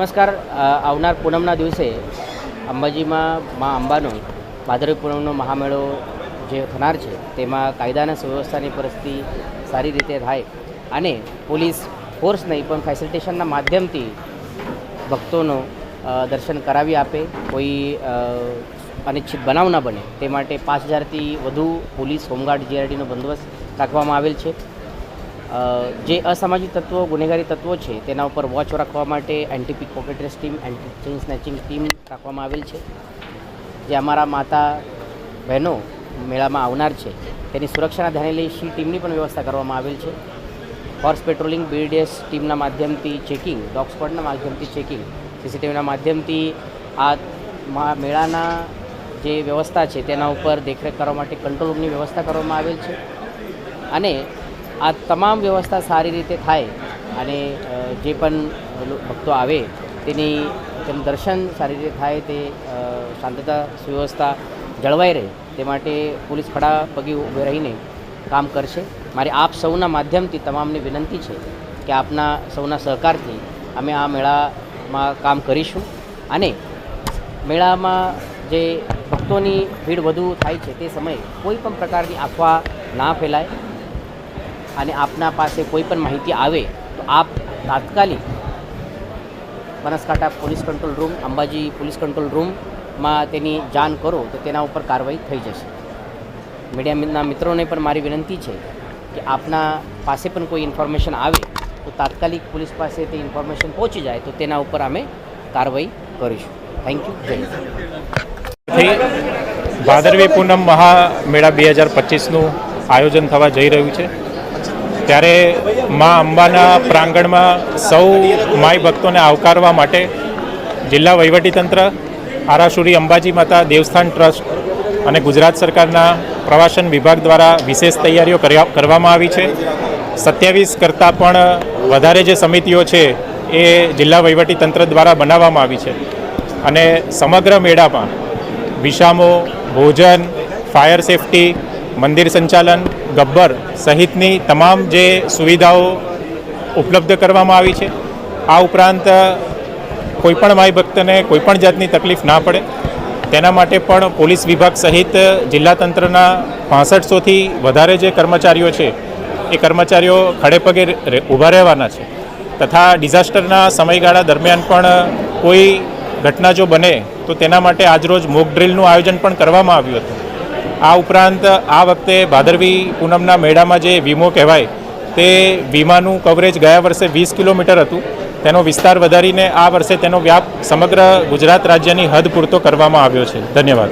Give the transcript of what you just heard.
નમસ્કાર. આવનાર પૂનમના દિવસે અંબાજીમાં મા અંબાનો ભાદરવી પૂનમનો મહામેળો જે થનાર છે તેમાં કાયદા અને સુવ્યવસ્થાની પરિસ્થિતિ સારી રીતે થાય અને પોલીસ ફોર્સ નહીં પણ ફેસિલિટેશનના માધ્યમથી ભક્તોનો દર્શન કરાવી આપે, કોઈ અનિચ્છિત બનાવ ન બને તે માટે 5000થી વધુ પોલીસ હોમગાર્ડ જીઆરડીનો બંદોબસ્ત રાખવામાં આવેલ છે. જે અસામાજિક તત્વો, ગુનેગારી તત્વો છે તેના ઉપર વોચ રાખવા માટે anti pick pocketers team, anti chain snatching team રાખવામાં આવેલ છે. જે અમારા માતા બહેનો મેળામાં આવનાર છે તેની સુરક્ષાના ધ્યાને લઈ સી ટીમની પણ વ્યવસ્થા કરવામાં આવેલ છે. હોર્સ પેટ્રોલિંગ, બીડીએસ ટીમના માધ્યમથી ચેકિંગ, ડોગ સ્ક્વોડના માધ્યમથી ચેકિંગ, સીસીટીવીના માધ્યમથી આ મેળાના જે વ્યવસ્થા છે તેના ઉપર દેખરેખ કરવા માટે કંટ્રોલ રૂમની વ્યવસ્થા કરવામાં આવેલ છે. અને આ તમામ વ્યવસ્થા સારી રીતે થાય અને જે પણ ભક્તો આવે તેનું દર્શન સારી રીતે થાય, તે શાંતતા સુવ્યવસ્થા જળવાઈ રહે તે માટે પોલીસ ખડા પગે ઊભે રહીને કામ કરશે. મારી આપ સૌના માધ્યમથી તમામને વિનંતી છે કે આપના સૌના સહકારથી અમે આ મેળામાં કામ કરીશું અને મેળામાં જે ભક્તોની ભીડ વધુ થાય છે તે સમયે કોઈ પણ પ્રકારની અફવા ના ફેલાય અને આપના પાસે કોઈ પણ માહિતી આવે તો આપ તાત્કાલિક Banaskantha police control room, Ambaji police control રૂમમાં તેની જાણ કરો તો તેના ઉપર કાર્યવાહી થઈ જશે. મીડિયાના મિત્રોને પણ મારી વિનંતી છે કે આપના પાસે પણ કોઈ ઇન્ફોર્મેશન આવે તો તાત્કાલિક પોલીસ પાસે તે ઇન્ફોર્મેશન પહોંચી જાય તો તેના ઉપર અમે કાર્યવાહી કરીશું. Thank you. જય હિન્દ. ભાદરવી પૂનમ મહામેળા 2025નું આયોજન થવા જઈ રહ્યું છે ત્યારે મા અંબાના પ્રાંગણમાં સૌ માઈ ભક્તોને આવકારવા માટે જિલ્લા વહીવટીતંત્ર, આરાસુરી અંબાજી માતા દેવસ્થાન ટ્રસ્ટ અને ગુજરાત સરકારના પ્રવાસન વિભાગ દ્વારા વિશેષ તૈયારીઓ કરવામાં આવી છે. 27 કરતાં પણ વધારે જે સમિતિઓ છે એ જિલ્લા વહીવટીતંત્ર દ્વારા બનાવવામાં આવી છે અને સમગ્ર મેળામાં વિસામો, ભોજન, ફાયર સેફટી, મંદિર સંચાલન, ગબ્બર સહિતની તમામ જે સુવિધાઓ ઉપલબ્ધ કરવામાં આવી છે. આ ઉપરાંત કોઈપણ માઈ ભક્તને કોઈપણ જાતની તકલીફ ના પડે તેના માટે પણ પોલીસ વિભાગ સહિત જિલ્લા તંત્રના 6500થી વધારે જે કર્મચારીઓ છે એ કર્મચારીઓ ખડેપગે ઊભા રહેવાના છે તથા ડિઝાસ્ટરના સમયગાળા દરમિયાન પણ કોઈ ઘટના જો બને તો તેના માટે આજરોજ મોક ડ્રીલનું આયોજન પણ કરવામાં આવ્યું હતું. આ ઉપરાંત આ વખતે ભાદરવી પૂનમના મેળામાં જે વીમો કહેવાય તે વીમાનું કવરેજ ગયા વર્ષે 20 કિલોમીટર હતું, તેનો વિસ્તાર વધારીને આ વર્ષે તેનો વ્યાપ સમગ્ર ગુજરાત રાજ્યની હદ પૂરતો કરવામાં આવ્યો છે. ધન્યવાદ.